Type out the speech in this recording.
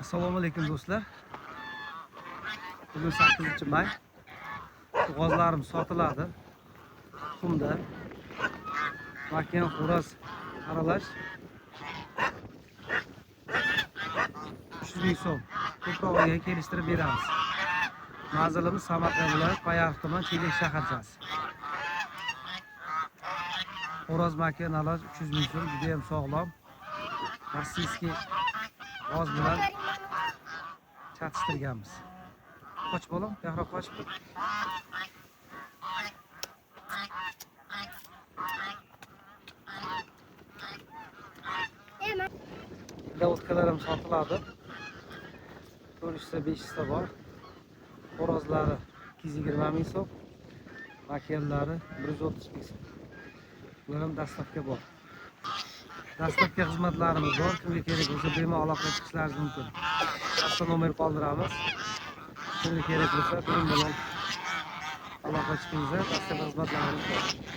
Assalomu alaykum do'stlar. Bugun 8-may. G'ozlarim sotiladi. Tuxumda makon xo'roz aralash 300 ming so'm. Ko'prog'iga kelishtirib beramiz. Manzilimiz Samarqand viloyat Payariq tuman Chiylik shaharchasi. Xo'roz makon aralash 300 ming so'm, juda ham sog'lom. Rossiyskiy g'oz bilan chatishtirganmiz. Qoch bolam, yaxroq qochib tur. Davudkalarim sotiladi. 400 ta 500 ta bor. Xo'rozlari 220 ming so'm, makonlari 130 ming so'm. Bular ham dastavka bor. Dastavka xizmatlarimiz bor. Kimga kerak bo'lsa bemalol aloqa chiqishlaringiz mumkin. Asta nomer qoldiramiz. Kimga kerak bo'lsa bemalol aloqa chiqingizlar. Dastavka xizmatlarimiz bor.